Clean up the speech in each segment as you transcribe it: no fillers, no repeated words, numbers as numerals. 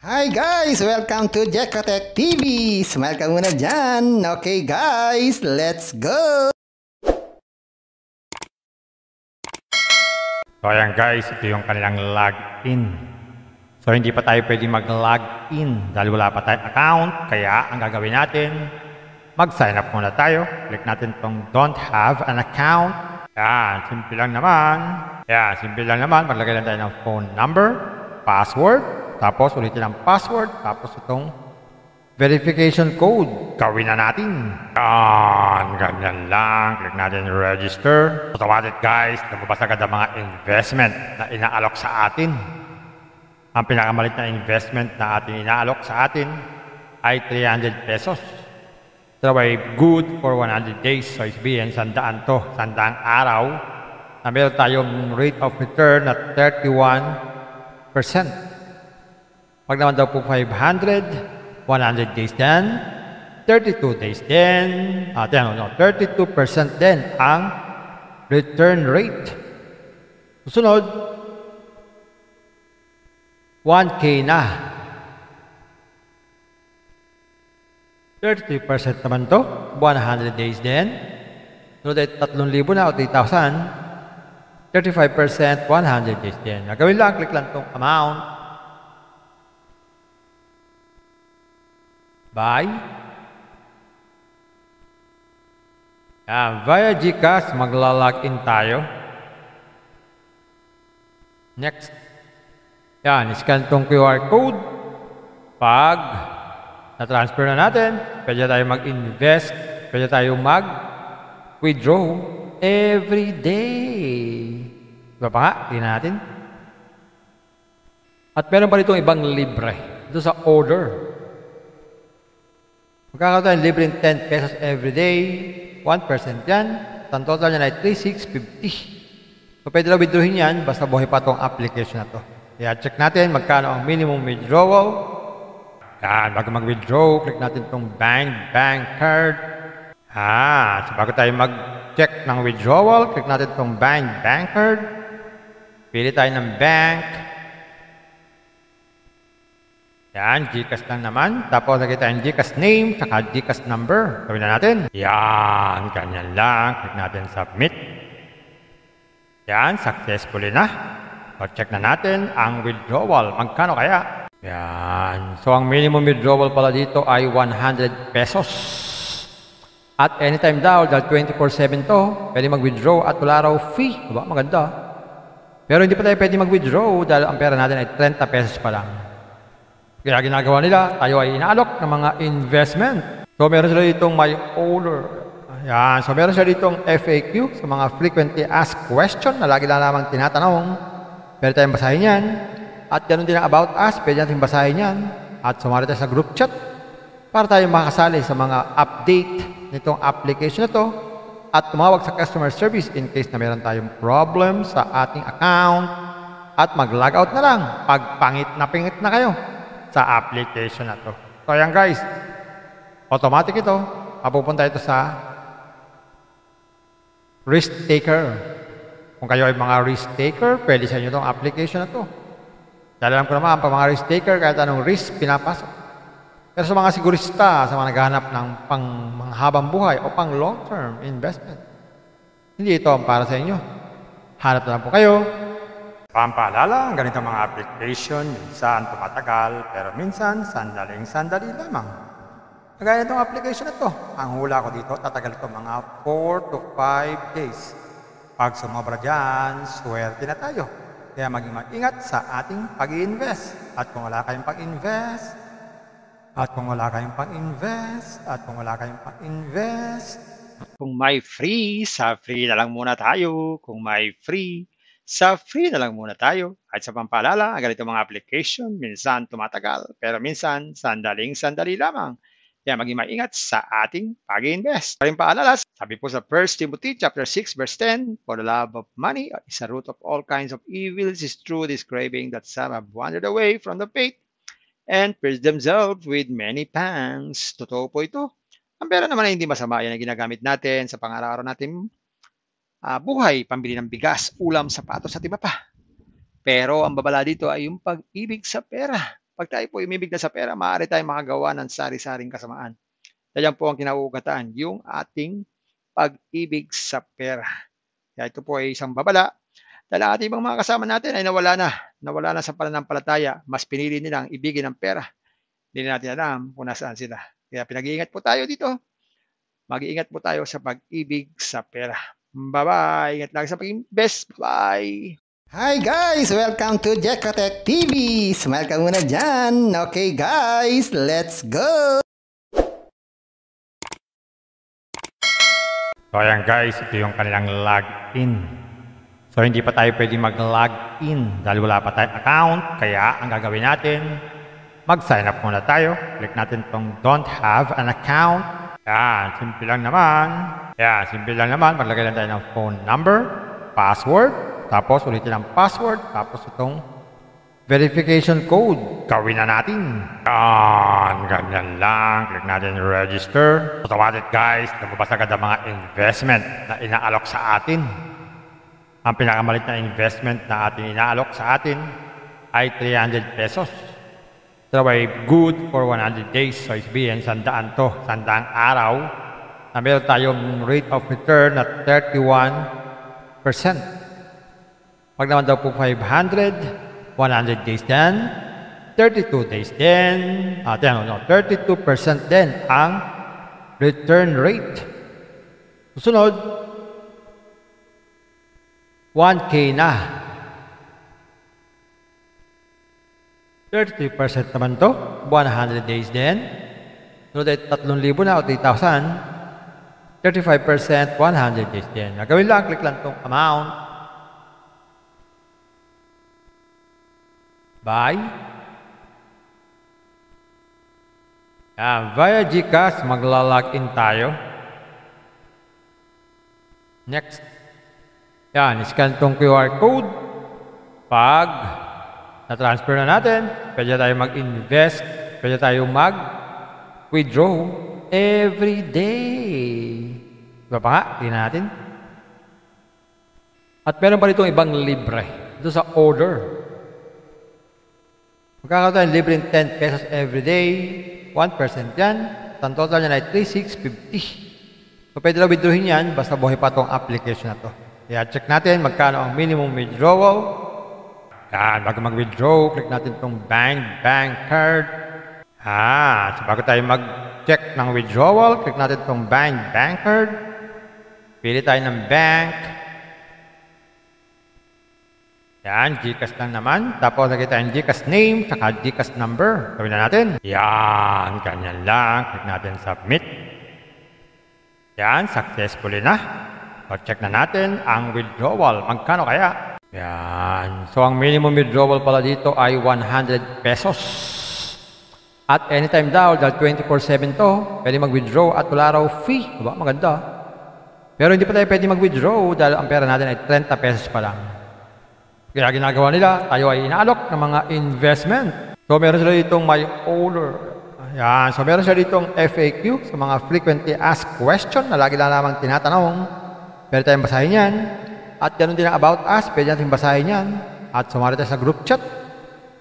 Hi guys! Welcome to Jekotech TV! Smile ka muna dyan! Okay guys, let's go! So ayan guys, ito yung kanilang login. So hindi pa tayo pwede mag-login dahil wala pa tayong account. Kaya ang gagawin natin, mag-sign up muna tayo. Click natin itong don't have an account. Yan, simple lang naman. Yan, simple lang naman. Maglagay lang tayo ng phone number, password, tapos ulitin ang password, tapos itong verification code. Gawin na natin. Yan, ganyan lang. Click natin register. Automatic guys, lumabas agad ang mga investment na inaalok sa atin. Ang pinakamalit na investment na ating inaalok sa atin ay 300 pesos. So ay good for 100 days. So sabihin, 100 to, 100 araw na meron tayong rate of return na 31%. Pag naman daw po 500, 100 days din, 32 days din, 32% din ang return rate. Susunod, 1K na. 33% naman to, 100 days din. Sunod ay 3,000 na o 3,000. 35%, 100 days din. Gagawin lang, click lang itong amount. Buy. Yan, via GCash, maglalogin tayo. Next. Yan, scan itong QR code. Pag na-transfer na natin, pwede tayo mag-invest, pwede tayo mag-withdraw every day. Diba pa nga? Tingnan natin. At meron pa ditong ibang libre. Ito sa order. Magkakaroon tayo libre 10 pesos every day, 1% yan. Ang total niya ay 3,650. So pwede na withdrawin yan, basta buhay pa itong application na to. Kaya check natin magkano ang minimum withdrawal. Yan, bago mag-withdraw, click natin itong bank card. So bago tayo mag-check ng withdrawal, click natin itong bank card. Pili tayo ng bank. Yan, GCash lang naman. Tapos lagay tayong GCash name, saka GCash number. Gawin na natin. Yan, ganyan lang. Click natin submit. Yan, successfully na. So check na natin ang withdrawal. Magkano kaya? Yan. So ang minimum withdrawal pala dito ay 100 pesos. At anytime daw, dahil 24/7 to, pwede mag-withdraw at wala raw fee. Diba? Maganda. Pero hindi pa tayo pwede mag-withdraw dahil ang pera natin ay 30 pesos pa lang. Kaya ginagawa nila, tayo ay inaalok ng mga investment. So meron sila ditong my order. Ayan. So meron sila ditong FAQ sa mga frequently asked question na lagi na lamang tinatanong. Pwede tayong basahin yan. At ganoon din ang about us, pwede natin basahin yan. At sumali tayo sa group chat para tayo makasali sa mga update nitong application na to. At tumawag sa customer service in case na meron tayong problem sa ating account. At mag-log out na lang pag pangit na kayo sa application na to. So ayan guys, automatic ito. Mapupunta ito sa risk taker. Kung kayo ay mga risk taker, pwede sa inyo itong application na to. Dahil alam ko naman, pang mga risk taker, kahit anong risk pinapasok. Pero sa mga sigurista, sa mga naghahanap ng pang habang buhay o pang long-term investment, hindi ito ang para sa inyo. Hanap na lang po kayo. Pampaalala, ang ganitong mga application, minsan tumatagal, pero minsan sandaling-sandali lamang. Kagaya itong application na ito, ang hula ko dito, tatagal ito mga 4 to 5 days. Pag sumobra dyan, swerte na tayo. Kaya maging mag-ingat sa ating pag-i-invest. At kung wala kayong pag-invest, kung may free, sa free na lang muna tayo. Kung may free, sa free na lang muna tayo. At sa pampaalala, ang ganito mga application, minsan tumatagal, pero minsan sandaling-sandali lamang. Kaya maging maingat sa ating pag-invest. Paring paalala, sabi po sa 1 Timothy chapter 6 verse 10, for the love of money is a root of all kinds of evils, is true this craving that some have wandered away from the faith and pierced themselves with many pangs. Totoo po ito. Ang pera naman ay hindi masama. Yan ang ginagamit natin sa pang-araw-araw natin buhay, pambili ng bigas, ulam, sapatos at iba pa. Pero ang babala dito ay yung pag-ibig sa pera. Pag tayo po umibig na sa pera, maaari tayong makagawa ng sari-saring kasamaan. Yan po ang kinauugatan, yung ating pag-ibig sa pera. Kaya ito po ay isang babala dahil ang ating ibang mga kasama natin ay nawala na sa pananampalataya. Mas pinili nilang ibigin ang pera. Hindi na natin alam kung nasaan sila. Kaya pinag-iingat po tayo dito. Mag-iingat po tayo sa pag-ibig sa pera. Bye-bye. Ingat lagi sa pag-invest. Bye. Hi guys! Welcome to Jekotech TV! Smile ka muna dyan! Okay guys, let's go! So ayan guys, ito yung kanilang login. So hindi pa tayo pwede mag-login dahil wala pa tayong account. Kaya ang gagawin natin, mag-sign up muna tayo. Click natin itong don't have an account. Yan, simple lang naman. Maglagay lang tayo ng phone number, password, tapos ulitin ang password, tapos itong verification code. Gawin na natin. Yan, ganyan lang. Click natin register. Automatic guys, lumabas agad ang mga investment na inaalok sa atin. Ang pinakamalit na investment na ating inaalok sa atin ay 300 pesos. So ay good for 100 days. So sabihin, 100 to, 100 araw na meron tayong rate of return na 31%. Pag naman daw po 500, 100 days din, 32 days din, 32% din ang return rate. Susunod, 1K na. 33% naman to, 100 days din. Sunod ay 3,000 na o 3,000. 35%, 100 days din. Gagawin lang, click lang itong amount. Buy. Via GCash, maglalogin tayo. Next. Yan, scan itong QR code. Pag na-transfer na natin, pwede tayo mag-invest, pwede tayo mag-withdraw every day. Diba pa nga? Tingnan natin. At meron pa ditong ibang libre. Ito sa order. Magkakaroon tayo libre 10 pesos every day, 1% yan. Ang total niya ay 3,650. So pwede na withdrawin yan, basta buhay pa itong application na to. Kaya check natin magkano ang minimum withdrawal. Yan, bago mag-withdraw, click natin itong bank card. So bago tayo mag-check ng withdrawal, click natin itong bank card. Pili tayo ng bank. Yan, GCash lang naman. Tapos nakita yung GCash name, saka GCash number. Gawin na natin. Yan, ganyan lang. Click natin submit. Yan, successfully na. So check na natin ang withdrawal. Magkano kaya? Yan. So ang minimum withdrawal pala dito ay 100 pesos. At anytime daw, dahil 24/7 to, pwede mag-withdraw at wala raw fee. Diba? Maganda. Pero hindi pa tayo pwede mag-withdraw dahil ang pera natin ay 30 pesos pa lang. Kaya ginagawa nila, tayo ay inaalok ng mga investment. So meron sila ditong my order. Ayan. So meron sila ditong FAQ sa mga frequently asked question na lagi lang namang tinatanong. Pwede tayong basahin yan. At ganoon din ang about us, pwede natin basahin yan. At sumali tayo sa group chat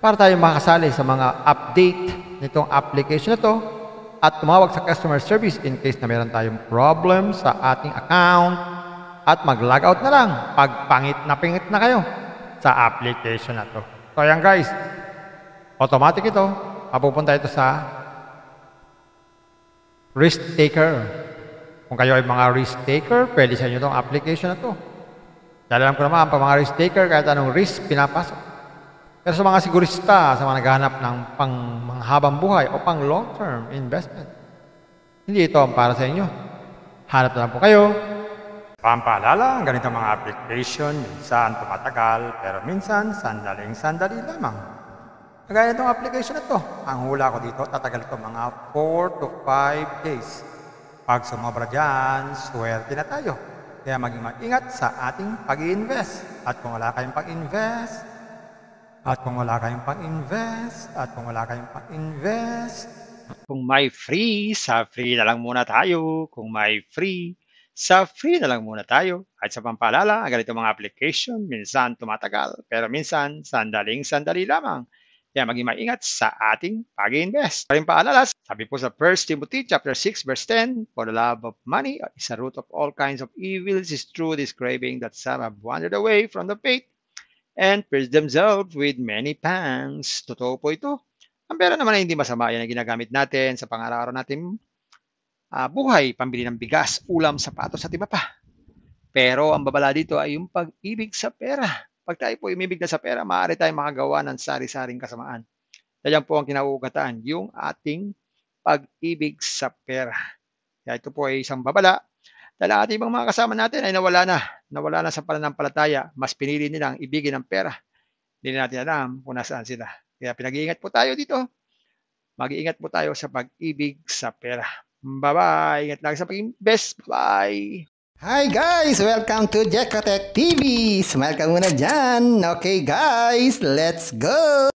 para tayo makasali sa mga update nitong application na to. At tumawag sa customer service in case na meron tayong problem sa ating account. At mag-log out na lang pag pangit na kayo sa application na to. So ayan guys, automatic ito. Mapupunta ito sa risk taker. Kung kayo ay mga risk taker, pwede sa inyo itong application na to. Dahil alam ko naman, pag mga risk taker, kahit anong risk pinapasok. Pero sa mga sigurista, sa mga naghahanap ng pang habang buhay o pang long-term investment, hindi ito ang para sa inyo. Hanap na lang po kayo. Pampaalala, ang ganitong mga application, minsan tumatagal, pero minsan sandaling-sandali lamang. Kagaya itong application na to, ang hula ko dito, tatagal ito mga 4 to 5 days. Pag sumobra dyan, swerte na tayo. Kaya maging mag-ingat sa ating pag-i-invest. At kung wala kayong pag-invest, Kung may free, sa free na lang muna tayo. Kung may free, sa free na lang muna tayo. At sa pampaalala, ang ganito mga application, minsan tumatagal, pero minsan sandaling-sandali lamang. Kaya maging maingat sa ating pag-invest. Pa rin paalala, sabi po sa 1 Timothy chapter 6 verse 10, for the love of money is a root of all kinds of evils. Is true this craving that some have wandered away from the faith and pierced themselves with many pangs. Totoo po ito. Ang pera naman ay hindi masama. Yan ang ginagamit natin sa pang-araw-araw natin buhay, pambili ng bigas, ulam, sapatos at iba pa. Pero ang babala dito ay yung pag-ibig sa pera. Pag tayo po umibig na sa pera, maaari tayong makagawa ng sari-saring kasamaan. Yan po ang kinauugataan, yung ating pag-ibig sa pera. Kaya ito po ay isang babala. Dahil ang ating mga kasama natin ay nawala na sa pananampalataya. Mas pinili nilang ibigin ang pera. Hindi natin alam kung nasaan sila. Kaya pinag-iingat po tayo dito. Mag-iingat po tayo sa pag-ibig sa pera. Bye-bye. Ingat lagi sa pag-invest. Bye. Hi guys! Welcome to Jekotech TV! Smile ka muna dyan! Okay guys, let's go!